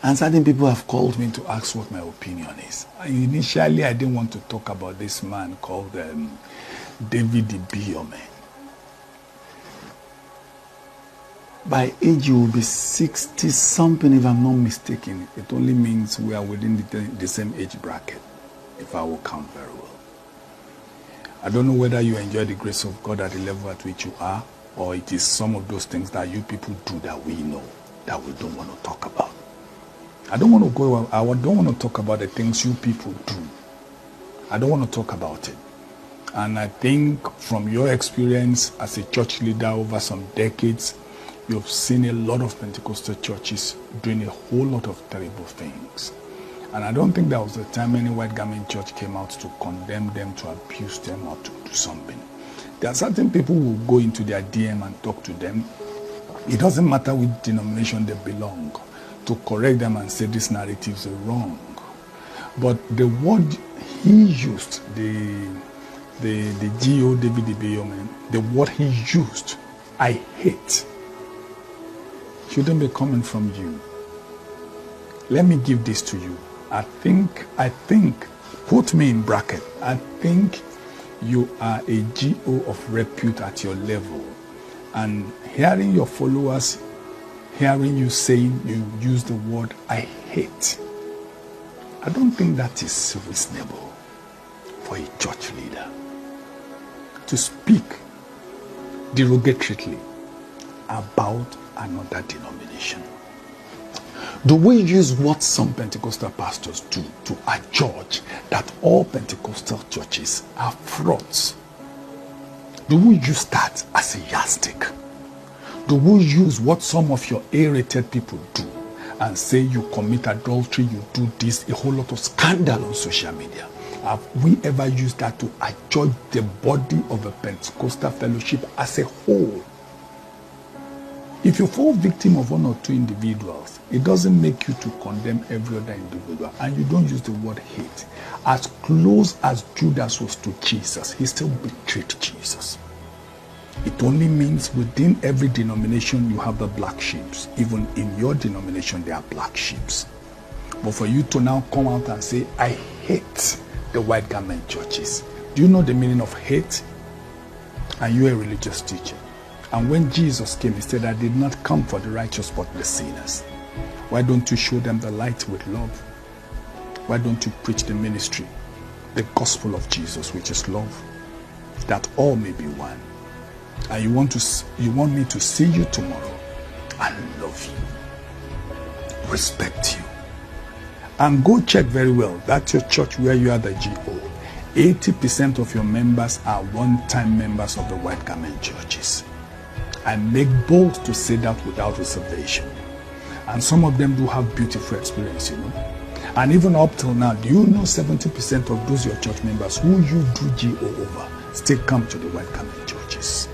And certain people have called me to ask what my opinion is. Initially, I didn't want to talk about this man called David IBIYEOMIE. By age, you will be 60-something, if I'm not mistaken. It only means we are within the same age bracket, if I will count very well. I don't know whether you enjoy the grace of God at the level at which you are, or it is some of those things that you people do that we know, that we don't want to talk about. I don't want to talk about the things you people do. I don't want to talk about it. And I think from your experience as a church leader over some decades, you've seen a lot of Pentecostal churches doing a whole lot of terrible things. And I don't think there was a time any white garment church came out to condemn them, to abuse them, or to do something. There are certain people who will go into their DM and talk to them. It doesn't matter which denomination they belong, to correct them and say these narratives are wrong. But the word he used, the G.O. David IBIYEOMIE, the word he used, I hate, shouldn't be coming from you. Let me give this to you. I think, put me in bracket, I think you are a G.O. of repute at your level. And hearing your followers, hearing you saying you use the word I hate, I don't think that is reasonable for a church leader to speak derogatorily about another denomination. Do we use what some Pentecostal pastors do to adjudge that all Pentecostal churches are frauds? Do we use that as a yardstick? Do we use what some of your A-rated people do and say you commit adultery, you do this, a whole lot of scandal on social media? Have we ever used that to adjudge the body of a Pentecostal fellowship as a whole? If you fall victim of one or two individuals, it doesn't make you to condemn every other individual, and you don't use the word hate. As close as Judas was to Jesus, he still betrayed Jesus. It only means within every denomination you have the black sheep. Even in your denomination there are black sheep. But for you to now come out and say, I hate the white garment churches. Do you know the meaning of hate? Are you a religious teacher? And when Jesus came, he said, I did not come for the righteous but the sinners. Why don't you show them the light with love? Why don't you preach the ministry, the gospel of Jesus, which is love, that all may be one? And you want me to see you tomorrow and love you, respect you. And go check very well, that's your church where you are the GO. 80% of your members are one-time members of the white garment churches. I make bold to say that without reservation. And some of them do have beautiful experience, you know. And even up till now, do you know 70% of those your church members who you do GO over still come to the white garment churches?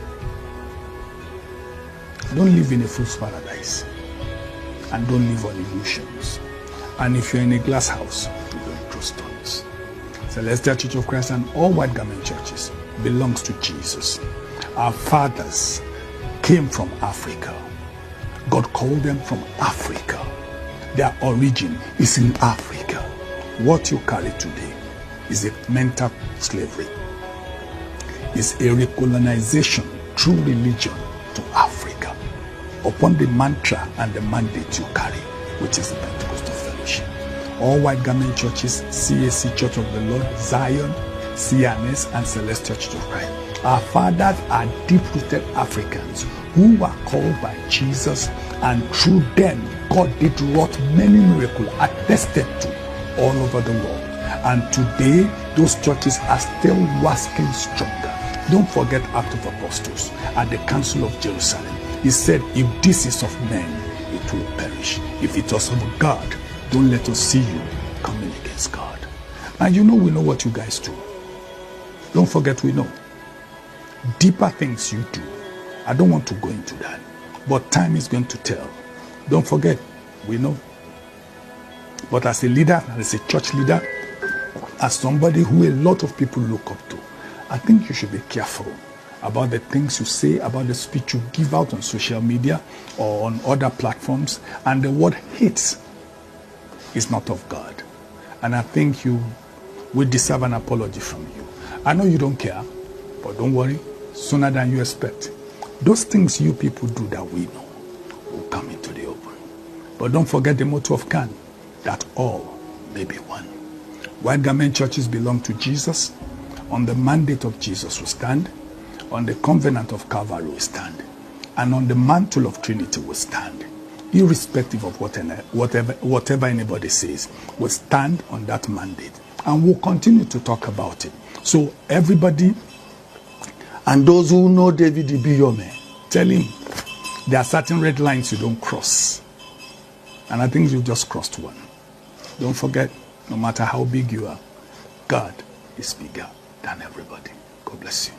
Don't live in a fool's paradise. And don't live on illusions. And if you're in a glass house, you don't throw stones. Celestial Church of Christ and all white garment churches belongs to Jesus. Our fathers came from Africa. God called them from Africa. Their origin is in Africa. What you carry today is a mental slavery. It's a recolonization through religion to Africa upon the mantra and the mandate you carry, which is the Pentecostal fellowship. All white garment churches, CAC Church of the Lord, Zion, CNS, and Celestial Church of Christ. Our fathers are deep-rooted Africans who were called by Jesus, and through them God did wrought many miracles attested to all over the world. And today those churches are still waxing stronger. Don't forget Acts of Apostles at the Council of Jerusalem. He said, if this is of men, it will perish. If it was of God, don't let us see you coming against God. And you know, we know what you guys do. Don't forget, we know. Deeper things you do. I don't want to go into that. But time is going to tell. Don't forget, we know. But as a leader, as a church leader, as somebody who a lot of people look up to, I think you should be careful about the things you say, about the speech you give out on social media or on other platforms. And the word hate is not of God. And I think you will deserve an apology from you. I know you don't care, but don't worry, sooner than you expect. Those things you people do that we know will come into the open. But don't forget the motto of CAN, that all may be one. White garment churches belong to Jesus. On the mandate of Jesus we stand. On the covenant of Calvary we stand. And on the mantle of Trinity we stand. Irrespective of whatever anybody says, we stand on that mandate. And we'll continue to talk about it. So everybody, and those who know David IBIYEOMIE, tell him there are certain red lines you don't cross. And I think you just crossed one. Don't forget, no matter how big you are, God is bigger than everybody. God bless you.